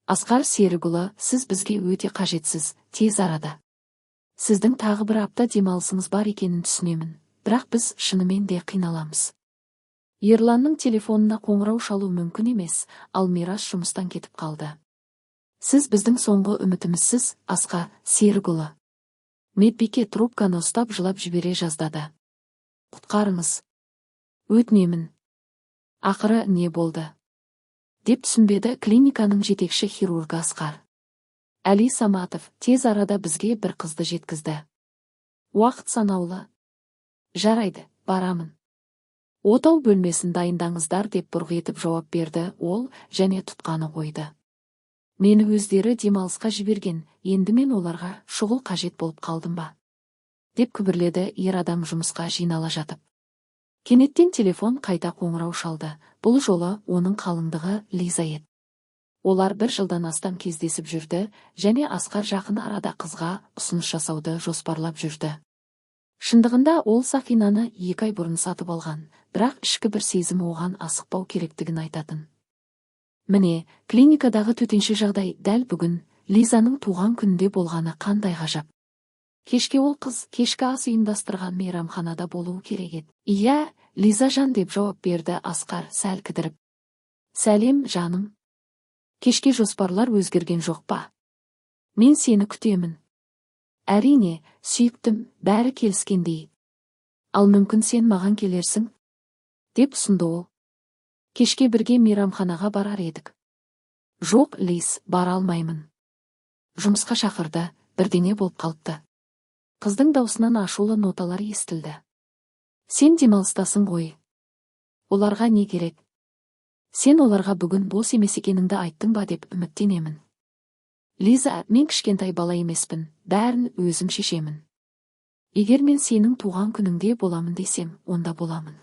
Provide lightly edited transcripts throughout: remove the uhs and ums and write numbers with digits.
Асқар Серікұлы, сіз бізге өте қажетсіз, тез арада. Сіздің тағы бір апта демалысыңыз бар екенін түсінемін, бірақ біз шынымен де қиналамыз. Ерланның телефонына қоңырау шалу мүмкін емес, ал Мирас жұмыстан кетіп қалды. Сіз біздің соңғы үмітімізсіз, Асқар Серікұлы. Медбике трубканы ұстап жылап жібере жаздады. Құтқарыңыз. Өтінемін. Ақыры не болды? Деп түсінбеді клиниканың жетекші хирургы Асқар. Әли Саматов тез арада бізге бір қызды жеткізді. Уақыт санаулы. Жарайды, барамын. Отау бөлмесін дайындаңыздар деп бұрқ етіп жауап берді ол, және тұтқаны қойды. Мені өздері демалысқа жіберген, енді мен оларға шұғыл қажет болып қалдым ба? Деп күбірледі ер адам жұмысқа жинала жатып. Кенеттен телефон қайта қоңырау шалды. Бұл жолы оның қалыңдығы Лиза еді. Олар бір жылдан астам кездесіп жүрді, және Асқар жақын арада қызға ұсыныс жасауды жоспарлап жүрді. Шындығында ол Сақинаны 2 ай бұрын сатып алған, бірақ ішкі бір сезім оған асықпау керектігін айтатын. Міне, клиникадағы төтенше жағдай дәл бүгін Лизаның туған күнінде болғаны қандай ғажап. Кешке ол қыз кешкі ас ұйымдастырған мейрамханада болуы керек еді. Иә, Лиза жан деп жауап берді Асқар сәл кідіріп. Сәлем, жаным. Кешке жоспарлар өзгерген жоқ па? Мен сені күтемін. Әрине, сүйіктім, бәрі келіскендей. Ал мүмкін сен маған келерсің? Деп ұсынды ол. Кешке бірге мейрамханаға барар едік. Жоқ, Лиз, бара алмаймын. Жұмысқа шақырды, бірдеңе болып қалыпты. Қыздың даусынан ашулы ноталар естілді. Сен демалыстасың ғой. Оларға не керек? Сен оларға бүгін бос емес екеніңді айттың ба деп үміттенемін. Лиза, мен кішкентай бала емеспін, бәрін өзім шешемін. Егер мен сенің туған күніңде боламын десем, онда боламын.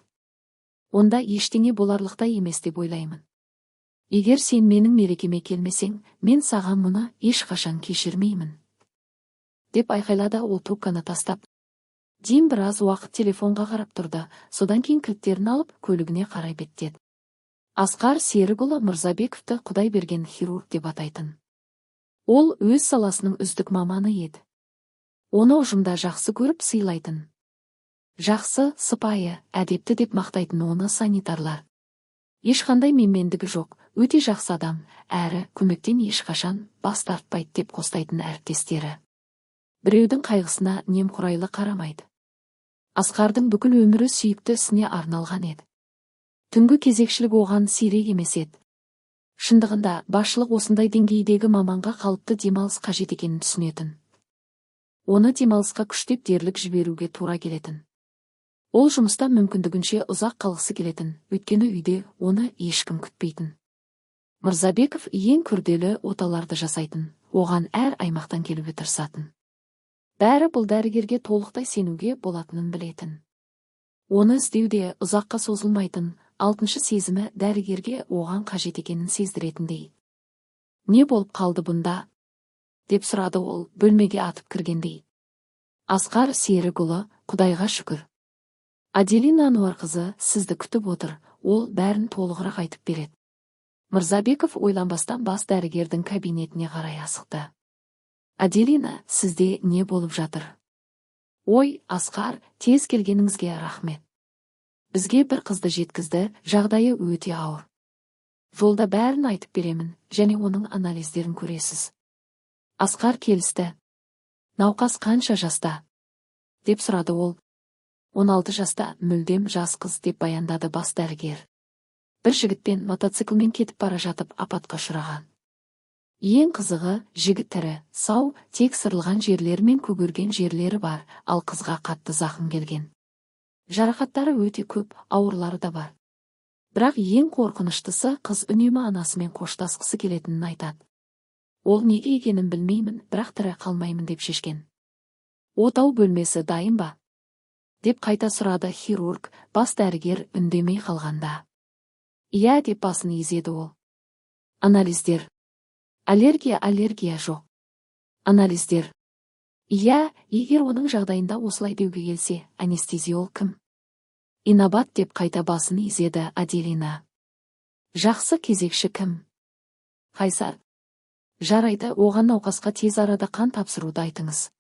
Онда ештеңе боларлықтай емес деп ойлаймын. Егер сен менің мерекеме келмесең, мен саған мұны ешқашан кешірмеймін. Деп айқайлады ол трубканы тастап. Дим біраз уақыт телефонға қарап тұрды, содан кейін кілттерін алып көлігіне қарай беттеді. Асқар Серікұлы Мырзабековті Құдай берген хирург деп атайтын. Ол өз саласының үздік маманы еді. Оны ұжымда жақсы көріп сыйлайтын. Жақсы, сыпайы, әдепті деп мақтайтын оны санитарлар. Ешқандай менмендігі жоқ, өте жақсы адам, әрі көмектен ешқашан бас тартпайды деп қостайтын әріптестері. Біреудің қайғысына немқұрайлы қарамайды. Асқардың бүкіл өмірі сүйікті ісіне арналған еді. Түнгі кезекшілік оған сирек емес еді. Шындығында басшылық осындай деңгейдегі маманға қалыпты демалыс қажет екенін түсінетін. Оны демалысқа күштеп дерлік жіберуге тура келетін. Ол жұмыста мүмкіндігінше ұзақ қалғысы келетін, өйткені үйде оны ешкім күтпейтін. Мырзабеков ең күрделі оталарды жасайтын, оған әр аймақтан келуге тырысатын. Бәрі бұл дәрігерге толықтай сенуге болатынын білетін. Оны іздеуде ұзаққа созылмайтын, алтыншы сезімі дәрігерге оған қажет екенін сездіретіндей. Не болып қалды бұнда? Деп сұрады ол, бөлмеге атып кіргендей. Асқар Серікұлы, Құдайға шүкір. Аделина Ануарқызы сізді күтіп отыр, ол бәрін толығырақ айтып береді. Мырзабеков ойланбастан бас дәрігердің кабинетіне қарай асықты. Аделина, сізде не болып жатыр? Ой, Асқар, тез келгеніңізге рахмет. Бізге бір қызды жеткізді, жағдайы өте ауыр. Жолда бәрін айтып беремін, және оның анализдерін көресіз. Асқар келісті. Науқас қанша жаста? Деп сұрады ол. 16 жаста, мүлдем жас қыз деп баяндады бас дәрігер. Бір жігітпен мотоциклмен кетіп бара жатып апатқа ұшыраған. Ең қызығы, жігіт тірі, сау, тек сырылған жерлері мен көгерген жерлері бар, ал қызға қатты зақым келген. Жарақаттары өте көп, ауырлары да бар. Бірақ ең қорқыныштысы қыз үнемі анасымен қоштасқысы келетінін айтады. Ол неге екенін білмеймін, бірақ тірі қалмаймын деп шешкен. Отау бөлмесі дайын ба? Деп қайта сұрады хирург, бас дәрігер үндемей қалғанда. Иә деп басын изеді ол. Анализдер. Аллергия жоқ. Анализдер. Иә, егер оның жағдайында осылай деуге келсе, анестезиолог кім? Инабат деп қайта басын изеді Аделина. Жақсы кезекші кім? Қайсар. Жарайды, оған науқасқа тез арада қан тапсыруды айтыңыз.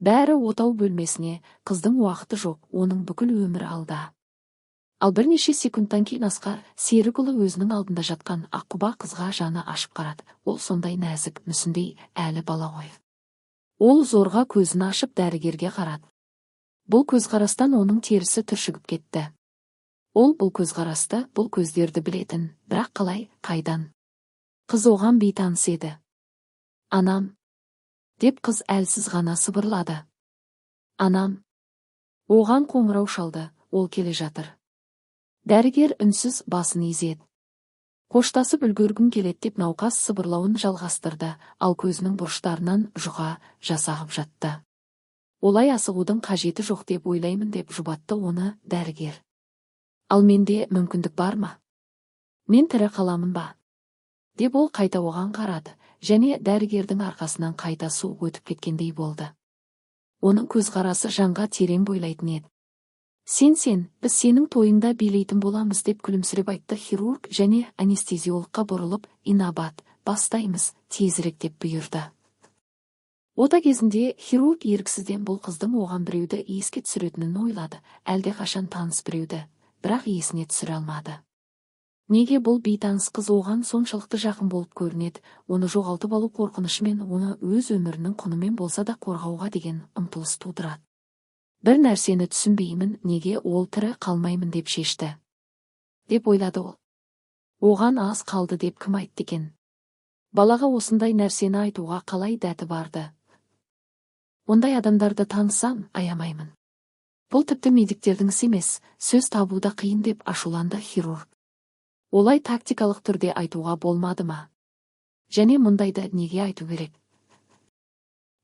Бәрі отау бөлмесіне, қыздың уақыты жоқ, оның бүкіл өмірі алда. Ал бірнеше секундтан кейін Асқар Серікұлы өзінің алдында жатқан аққұба қызға жаны ашып қарады. Ол сондай нәзік, мүсіндей, әлі бала ғой. Ол зорға көзін ашып дәрігерге қарады. Бұл көзқарастан оның терісі түршігіп кетті. Ол бұл көзқарасты, бұл көздерді білетін, бірақ қалай, қайдан? Қыз оған бейтаныс еді. Анам, деп қыз әлсіз ғана сыбырлады. Анам. Оған қоңырау шалды, ол келе жатыр. Дәрігер үнсіз басын изеді. Қоштасып үлгергім келеді деп науқас сыбырлауын жалғастырды, ал көзінің бұрыштарынан жұқа жас ағып жатты. Олай асығудың қажеті жоқ деп ойлаймын деп жұбатты оны дәрігер. Ал менде мүмкіндік бар ма? Мен тірі қаламын ба? Деп ол қайта оған қарады, және дәрігердің арқасынан қайта су өтіп кеткендей болды. Оның көзқарасы жанға терең бойлайтын еді. Сен, біз сенің тойыңда билейтін боламыз деп күлімсіреп айтты хирург және анестезиологқа бұрылып, инабат, бастаймыз, тезірек деп бұйырды. Ота кезінде хирург еріксізден бұл қыздың оған біреуді еске түсіретінін ойлады, әлде қашан таныс біреуді, бірақ есіне түсіре алмады. Неге бұл бейтаныс қыз оған соншалықты жақын болып көрінеді, оны жоғалтып алу қорқынышымен, оны өз өмірінің құнымен болса да қорғауға деген ұмтылыс тудырады. Бір нәрсені түсінбеймін, неге ол тірі қалмаймын деп шешті. Деп ойлады ол. Оған аз қалды деп кім айтты екен? Балаға осындай нәрсені айтуға қалай дәті барды? Ондай адамдарды танысам, аямаймын. Бұл тіпті медиктердің ісі емес, сөз табуда қиын деп ашуланды хирург. Олай тактикалық түрде айтуға болмады ма? Және мұндайды неге айту керек?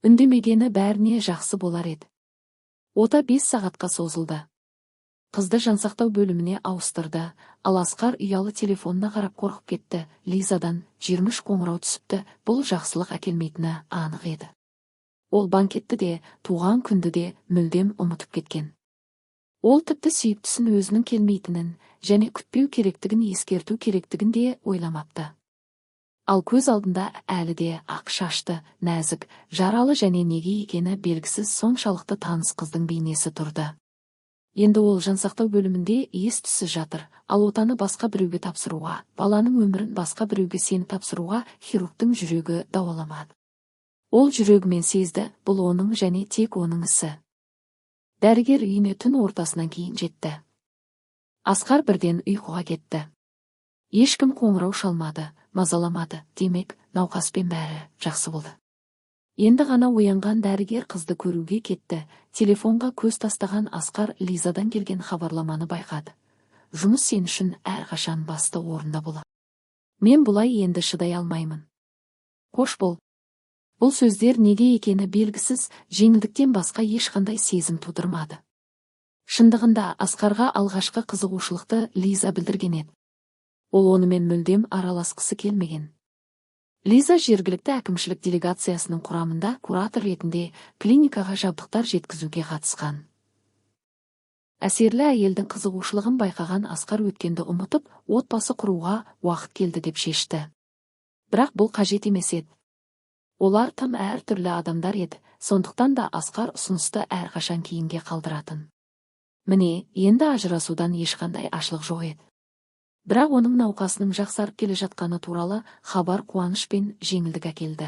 Үндемегені бәріне жақсы болар еді. Ота 5 сағатқа созылды. Қызды жансақтау бөліміне ауыстырды, ал Асқар ұялы телефонына қарап қорқып кетті. Лизадан 23 қоңырау түсіпті, бұл жақсылық әкелмейтіні анық еді. Ол банкетті де, туған күнді де мүлдем ұмытып кеткен. Ол тіпті сүйіктісін өзінің келмейтінін, және күтпеу керектігін ескерту керектігін де ойламапты. Ал көз алдында әлі де ақ шашты, нәзік, жаралы және неге екені белгісіз соншалықты таныс қыздың бейнесі тұрды. Енді ол жансақтау бөлімінде ес-түссіз жатыр, ал отаны басқа біреуге тапсыруға, баланың өмірін басқа біреуге сеніп тапсыруға хирургтың жүрегі дауаламады. Ол жүрегімен сезді, бұл оның және тек оның ісі. Дәрігер үйіне түн ортасынан кейін жетті. Асқар бірден ұйқыға кетті. Ешкім қоңырау шалмады, мазаламады, демек, науқаспен бәрі жақсы болды. Енді ғана оянған дәрігер қызды көруге кетті. Телефонға көз тастаған Асқар Лизадан келген хабарламаны байқады. Жұмыс сен үшін әрқашан басты орында болады. Мен бұлай енді шыдай алмаймын. Қош бол. Бұл сөздер неге екені белгісіз, жеңілдіктен басқа ешқандай сезім тудырмады. Шындығында Асқарға алғашқы қызығушылықты Лиза білдірген еді. Ол онымен мүлдем араласқысы келмеген. Лиза жергілікті әкімшілік делегациясының құрамында куратор ретінде клиникаға жабдықтар жеткізуге қатысқан. Әсерлі әйелдің қызығушылығын байқаған Асқар өткенді ұмытып, отбасы құруға уақыт келді деп шешті. Бірақ бұл қажет емес еді. Олар тым әр түрлі адамдар еді, сондықтан да Асқар ұсынысты әрқашан кейінге қалдыратын. Міне, енді ажырасудан ешқандай ашылық жоқ еді. Бірақ оның науқасының жақсарып келе жатқаны туралы хабар қуаныш пен жеңілдік әкелді.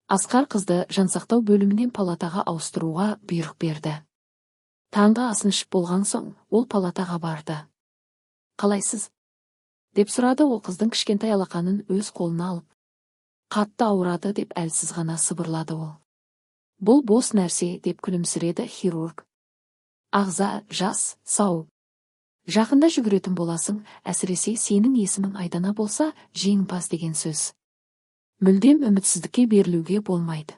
Асқар қызды жансақтау бөлімінен палатаға ауыстыруға бұйрық берді. Таңғы асын ішіп болған соң, ол палатаға барды. Қалайсыз? Деп сұрады ол қыздың кішкентай алақанын өз қолына алып. Қатты ауырады деп әлсіз ғана сыбырлады ол. Бұл бос нәрсе деп күлімсіреді хирург. Ағза, жас, сау. Жақында жүгіретін боласың, әсіресе сенің есімің Айдана болса, жеңімпаз деген сөз. Мүлдем үмітсіздікке берілуге болмайды.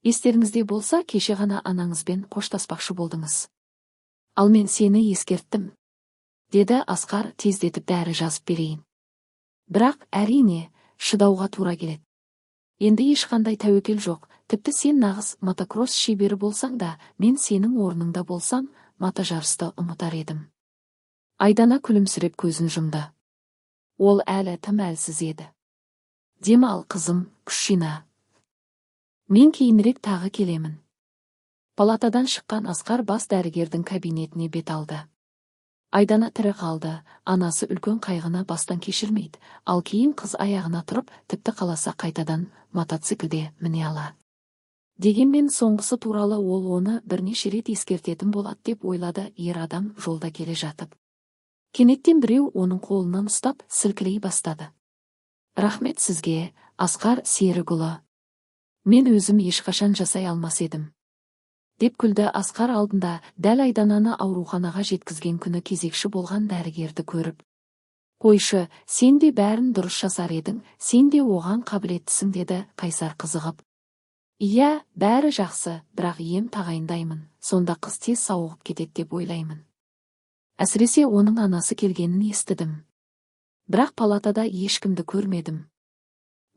Естеріңізде болса, кеше ғана анаңызбен қоштаспақшы болдыңыз. Ал мен сені ескерттім, деді Асқар тездетіп дәрі жазып берейін. Бірақ әрине, шыдауға тура келеді. Енді ешқандай тәуекел жоқ, тіпті сен нағыз мотокросс шебері болсаң да, мен сенің орныңда болсам, мотожарысты ұмытар едім. Айдана күлімсіреп көзін жұмды. Ол әлі тым әлсіз еді. Демал, қызым, күш жина. Мен кейінірек тағы келемін. Палатадан шыққан Асқар бас дәрігердің кабинетіне бет алды. Айдана тірі қалды, анасы үлкен қайғыны бастан кешірмейді, ал кейін қыз аяғына тұрып, тіпті қаласа қайтадан мотоциклде міне ала. Дегенмен соңғысы туралы ол оны бірнеше рет ескертетін болады деп ойлады ер адам жолда келе жатып. Кенеттен біреу оның қолынан ұстап сілкілей бастады. Рахмет сізге, Асқар Серікұлы. Мен өзім ешқашан жасай алмас едім. Деп күлді Асқар алдында дәл Айдананы ауруханаға жеткізген күні кезекші болған дәрігерді көріп. Қойшы, сен де бәрін дұрыс жасар едің, сен де оған қабілеттісің деді Қайсар қызығып. Иә, бәрі жақсы, бірақ ем тағайындаймын, сонда қыз тез сауығып кетеді деп ойлаймын. Әсіресе оның анасы келгенін естідім. Бірақ палатада ешкімді көрмедім.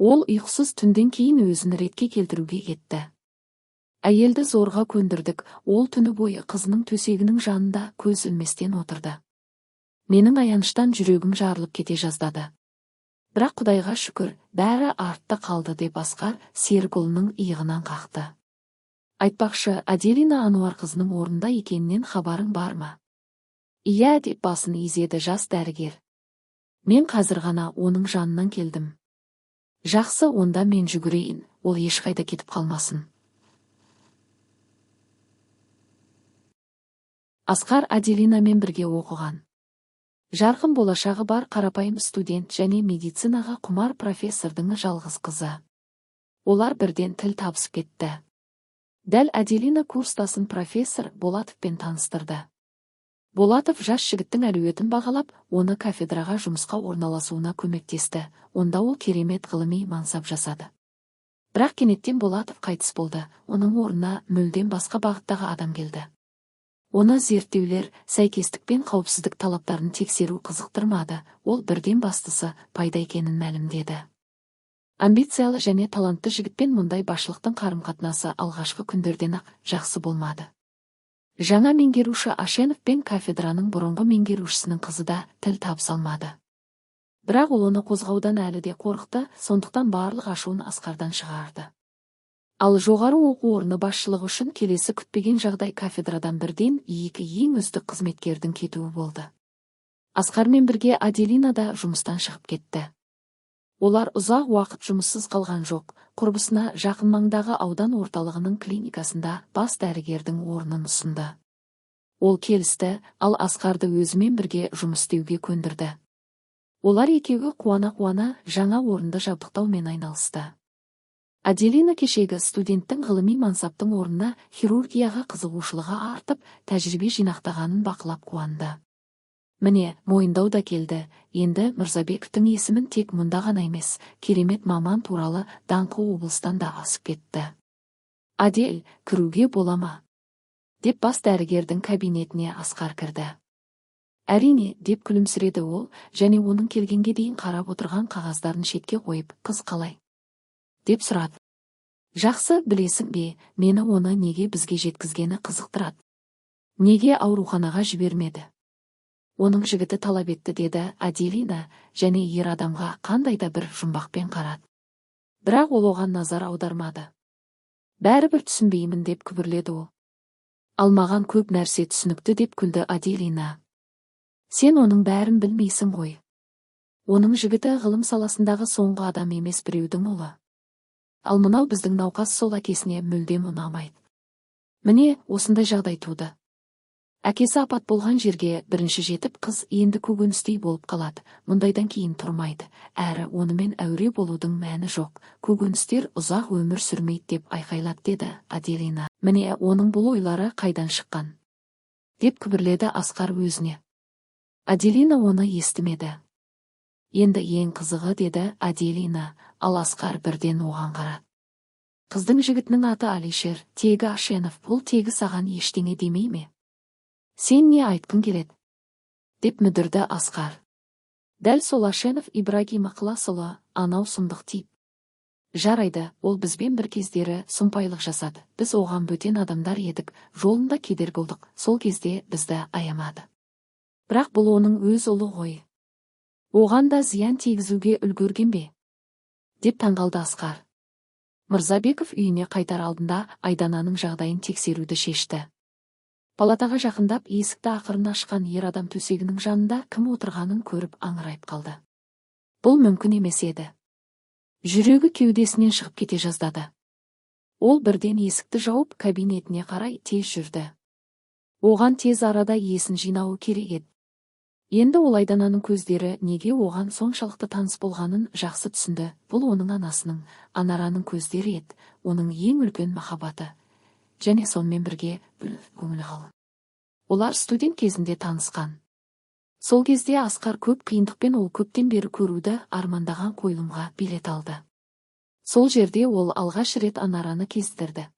Ол ұйқысыз түнден кейін өзін ретке келтіруге кетті. Әйелді зорға көндірдік, ол түні бойы қызының төсегінің жанында көз ілместен отырды. Менің аяныштан жүрегім жарылып кете жаздады. Бірақ Құдайға шүкір, бәрі артта қалды деп Асқар Серікұлының иығынан қақты. Айтпақшы, Аделина Ануар қызының орнында екенінен хабарың бар ма? Иә деп басын изеді жас дәрігер. Мен қазір ғана оның жанынан келдім. Жақсы, онда мен жүгірейін, ол ешқайда кетіп қалмасын. Асқар Аделинамен бірге оқыған. Жарқын болашағы бар қарапайым студент және медицинаға құмар профессордың жалғыз қызы. Олар бірден тіл табысып кетті. Дәл Аделина курстасын профессор Болатовпен таныстырды. Болатов жас жігіттің әлеуетін бағалап, оны кафедраға жұмысқа орналасуына көмектесті. Онда ол керемет ғылыми мансап жасады. Бірақ кенеттен Болатов қайтыс болды. Оның орнына мүлдем басқа бағыттағы адам келді. Оны зерттеулер, сәйкестік пен қауіпсіздік талаптарын тексеру қызықтырмады. Ол бірден бастысы пайда екенін мәлімдеді. Амбициялы және талантты жігітпен мұндай басшылықтың қарым-қатынасы алғашқы күндерден-ақ жақсы болмады. Жаңа меңгеруші Ашенов пен кафедраның бұрынғы меңгерушісінің қызы да тіл табыса алмады. Бірақ ол оны қозғаудан әлі де қорықты, сондықтан барлық ашуын Асқардан шығарды. Ал жоғары оқу орны басшылығы үшін келесі күтпеген жағдай кафедрадан бірден екі ең үздік қызметкердің кетуі болды. Асқармен бірге Аделина да жұмыстан шығып кетті. Олар ұзақ уақыт жұмыссыз қалған жоқ, құрбысына жақын маңдағы аудан орталығының клиникасында бас дәрігердің орнын ұсынды. Ол келісті, ал Асқарды өзімен бірге жұмыс істеуге көндірді. Олар екеуі қуана-қуана жаңа орынды жабдықтаумен айналысты. Аделина кешегі студенттің ғылыми мансаптың орнына хирургияға қызығушылығы артып, тәжірибе жинақтағанын бақылап қуанды. Міне, мойындау да келді. Енді Мырзабековтің есімін тек мұнда ғана емес, керемет маман туралы даңқы облыстан да асып кетті. Адел, кіруге бола ма? Деп бас дәрігердің кабинетіне Асқар кірді. Әрине, деп күлімсіреді ол, және оның келгенге дейін қарап отырған қағаздарын шетке қойып, қыз қалай? Деп сұрады. Жақсы, білесің бе, мені оны неге бізге жеткізгені қызықтырады. Неге ауруханаға жібермеді? Оның жігіті талап етті деді Аделина, және ер адамға қандай да бір жұмбақпен қарады. Бірақ ол оған назар аудармады. Бәрібір түсінбеймін деп күбірледі ол. Алмаған көп нәрсе түсінікті деп күлді Аделина. Сен оның бәрін білмейсің ғой. Оның жігіті ғылым саласындағы соңғы адам емес біреудің ұлы. Ал мынау біздің науқас сол әкесіне мүлдем ұнамайды. Міне, осындай жағдай туды. Әкесі апат болған жерге бірінші жетіп, қыз енді көкөністей болып қалады. Мұндайдан кейін тұрмайды. Әрі онымен әуре болудың мәні жоқ. Көкөністер ұзақ өмір сүрмейді деп айқайлап деді Аделина. Міне, оның бұл ойлары қайдан шыққан? Деп күбірледі Асқар өзіне. Аделина оны естімеді. Енді ең қызығы деді Аделина, ал Асқар бірден оған қарады. Қыздың жігітінің аты Алишер, тегі Ашенов, бұл тегі саған ештеңе демей ме? Сен не айтқың келеді? Деп мүдірді Асқар. Дәл сол Ашенов Ибрагим Ықыласұлы, анау сұмдық тип. Жарайды, ол бізбен бір кездері сұмпайлық жасады. Біз оған бөтен адамдар едік, жолында кедергі болдық, сол кезде бізді аямады. Бірақ бұл оның өз ұлы ғой. Оған да зиян тигізуге үлгерген бе? деп таңғалды Асқар. Мырзабеков үйіне қайтар алдында Айдананың жағдайын тексеруді шешті. Палатаға жақындап, есікті ақырын ашқан ер адам төсегінің жанында кім отырғанын көріп аңырайып қалды. Бұл мүмкін емес еді. Жүрегі кеудесінен шығып кете жаздады. Ол бірден есікті жауып, кабинетіне қарай тез жүрді. Оған тез арада есін жинауы керек еді. Енді ол Айдананың көздері неге оған соншалықты таныс болғанын жақсы түсінді. Бұл оның анасының, Анараның көздері еді, оның ең үлкен махаббаты. Және сонымен бірге көңілі қалың. Олар студент кезінде танысқан. Сол кезде Асқар көп қиындықпен ол көптен бері көруді армандаған қойылымға билет алды. Сол жерде ол алғаш рет Анараны кездірді.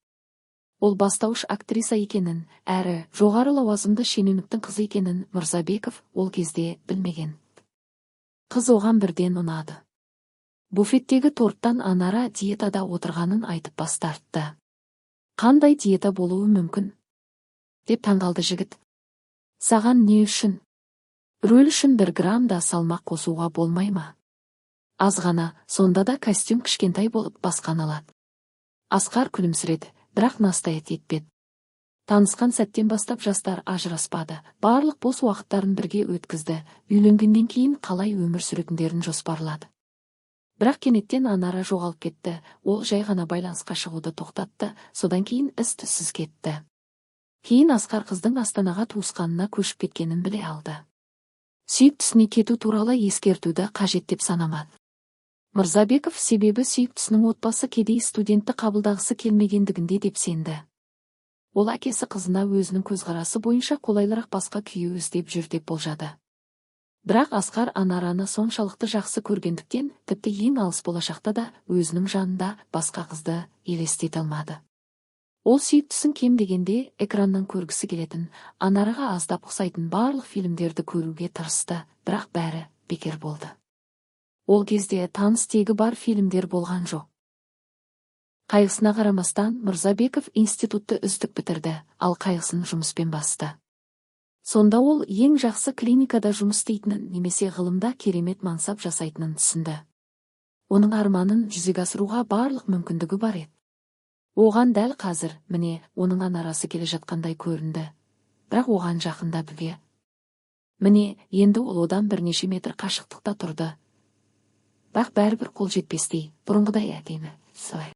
Ол бастауыш актриса екенін, әрі жоғары лауазымды шенеуніктің қызы екенін Мырзабеков ол кезде білмеген. Қыз оған бірден ұнады. Буфеттегі торттан Анара диетада отырғанын айтып бас тартты. Қандай диета болуы мүмкін? Деп таңғалды жігіт. Саған не үшін? Рөл үшін 1 грамм да салмақ қосуға болмай ма? Аз ғана, сонда да костюм кішкентай болып басқан алады. Асқар күлімсіреді, бірақ настоят етпеді. Танысқан сәттен бастап жастар ажыраспады, барлық бос уақыттарын бірге өткізді, үйленгеннен кейін қалай өмір сүретіндерін жоспарлады. Бірақ кенеттен Анара жоғалып кетті, ол жай ғана байланысқа шығуды тоқтатты, содан кейін із-түзсіз кетті. Кейін Асқар қыздың Астанаға туысқанына көшіп кеткенін біле алды. Сүйіктісіне кету туралы ескертуді қажет деп санамады. Мырзабеков себебі сүйіктісінің отбасы кедей студентті қабылдағысы келмегендігінде деп сенді. Ол әкесі қызына өзінің көзқарасы бойынша қолайлырақ басқа күйеу іздеп жүр деп болжады. Бірақ Асқар Анараны соншалықты жақсы көргендіктен, тіпті ең алыс болашақта да өзінің жанында басқа қызды елестете алмады. Ол сүйіктісін кем дегенде экраннан көргісі келетін, Анараға аздап ұқсайтын барлық фильмдерді көруге тырысты, бірақ бәрі бекер болды. Ол кезде таныс тегі бар фильмдер болған жоқ. Қайғысына қарамастан, Мырзабеков институтты үздік бітірді, ал қайғысын жұмыспен басты. Сонда ол ең жақсы клиникада жұмыс істейтінін, немесе ғылымда керемет мансап жасайтынын түсінді. Оның арманын жүзеге асыруға барлық мүмкіндігі бар еді. Оған дәл қазір, міне, оның Анарасы келе жатқандай көрінді. Бірақ оған жақында бүге. Міне, енді ол одан бірнеше метр қашықтықта тұрды. Бірақ бәрібір қол жетпестей, бұрынғыдай әдемі, сылай.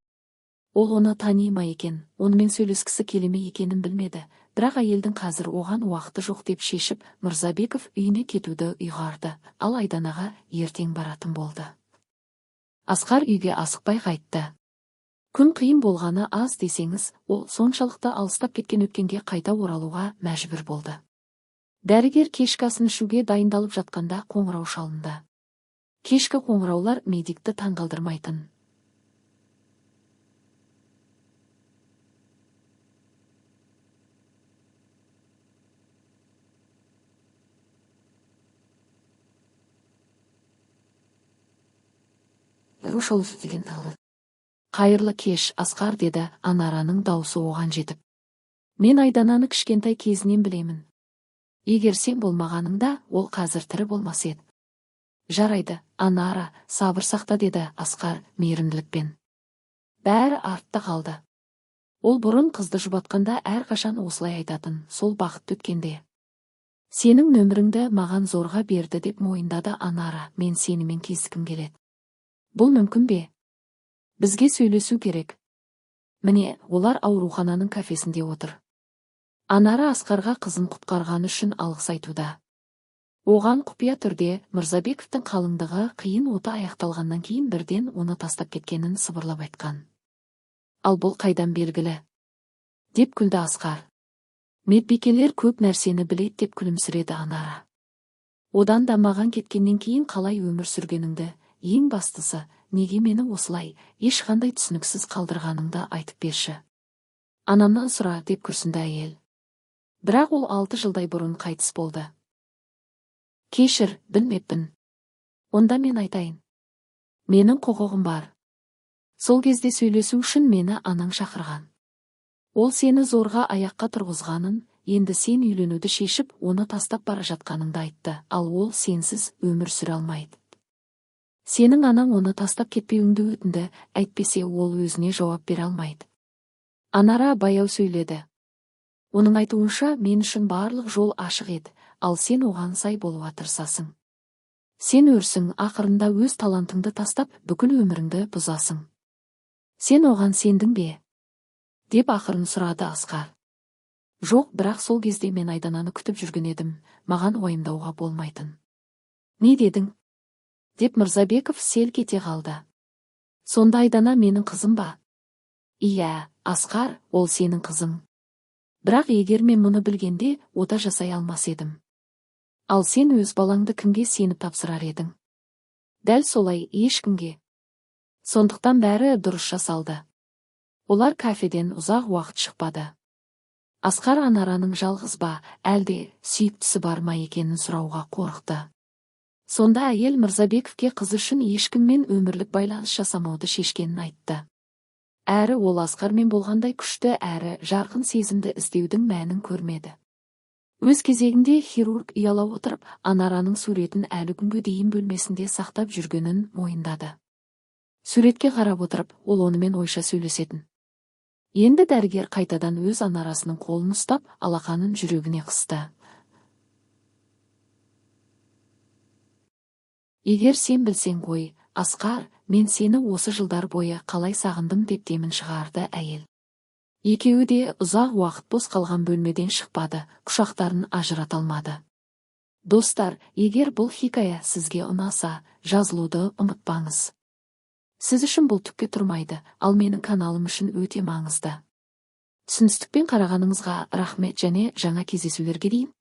Ол оны тани ма екен, онымен сөйлескісі келеме екенін білмеді, бірақ әйелдің қазір оған уақыты жоқ деп шешіп, Мырзабеков үйіне кетуді ұйғарды, ал Айданаға ертең баратын болды. Асқар үйге асықпай қайтты. Күн қиын болғаны аз десеңіз, ол соншалықты алыстап кеткен өткенге қайта оралуға мәжбүр болды. Дәрігер кешкі асын ішуге дайындалып жатқанда қоңырау шалынды. Кешкі қоңыраулар медикті таңғалдырмайтын. Қайырлы кеш, Асқар, деді Анараның даусы оған жетіп. Мен Айдананы кішкентай кезінен білемін. Егер сен болмағаныңда, ол қазір тірі болмас еді. Жарайды, Анара, сабыр сақта, деді Асқар мейірімділікпен. Бәрі артта қалды. Ол бұрын қызды жұбатқанда әрқашан осылай айтатын, сол бақытты өткенде. Сенің нөміріңді маған зорға берді деп мойындады Анара, мен сенімен кездескім келеді. Бұл мүмкін бе? Бізге сөйлесу керек. Міне, олар аурухананың кафесінде отыр. Анара Асқарға қызын құтқарғаны үшін алғыс айтуда. Оған құпия түрде Мырзабековтың қалыңдығы қиын оты аяқталғаннан кейін бірден оны тастап кеткенін сыбырлап айтқан. Ал бұл қайдан белгілі? Деп күлді Асқар. Медбикелер көп нәрсені білет, деп күлімсіреді Анара. Одан да маған кеткеннен кейін қалай өмір сүргеніңді, ең бастысы, неге мені осылай, ешқандай түсініксіз қалдырғаныңды айтып берші. Анамнан сұра, деп күрсінді әйел. Бірақ ол 6 жылдай бұрын қайтыс болды. Кешір, білмеппін. Онда мен айтайын. Менің құқығым бар. Сол кезде сөйлесу үшін мені анаң шақырған. Ол сені зорға аяққа тұрғызғанын, енді сен үйленуді шешіп, оны тастап бара жатқаныңды айтты, ал ол сенсіз өмір сүре алмайды. Сенің анаң оны тастап кетпеуіңді өтінді, әйтпесе ол өзіне жауап бере алмайды. Анара баяу сөйледі. Оның айтуынша, мен үшін барлық жол ашық еді, ал сен оған сай болуға тырысасың. Сен өрсің, ақырында өз талантыңды тастап, бүкіл өміріңді бұзасың. Сен оған сендің бе? Деп ақырын сұрады Асқар. Жоқ, бірақ сол кезде мен Айдананы күтіп жүрген едім, маған уайымдауға болмайтын. Не дедің? Деп Мырзабеков селк ете қалды. Сонда Айдана менің қызым ба? Иә, Асқар, ол сенің қызың. Бірақ егер мен мұны білгенде, ота жасай алмас едім. Ал сен өз балаңды кімге сеніп тапсырар едің? Дәл солай, ешкімге. Сондықтан бәрі дұрыс жасалды. Олар кафеден ұзақ уақыт шықпады. Асқар Анараның жалғыз ба, әлде сүйіктісі бар ма екенін сұрауға қорықты. Сонда әйел Мырзабековке қыз үшін ешкіммен өмірлік байланыс жасамауды шешкенін айтты. Әрі ол Асқармен болғандай күшті әрі жарқын сезімді іздеудің мәнін көрмеді. Өз кезегінде хирург ұяла отырып, Анараның суретін әлі күнге дейін бөлмесінде сақтап жүргенін мойындады. Суретке қарап отырып, ол онымен ойша сөйлесетін. Енді дәрігер қайтадан өз Анарасының қолын ұстап, алақанын жүрегіне қысты. Егер сен білсең ғой, Асқар, мен сені осы жылдар бойы қалай сағындым деп демін шығарды әйел. Екеуі де ұзақ уақыт бос қалған бөлмеден шықпады, құшақтарын ажырата алмады. Достар, егер бұл хикая сізге ұнаса, жазылуды ұмытпаңыз. Сіз үшін бұл түкке тұрмайды, ал менің каналым үшін өте маңызды. Түсіністікпен қарағаныңызға рахмет және жаңа кездесулерге дейін.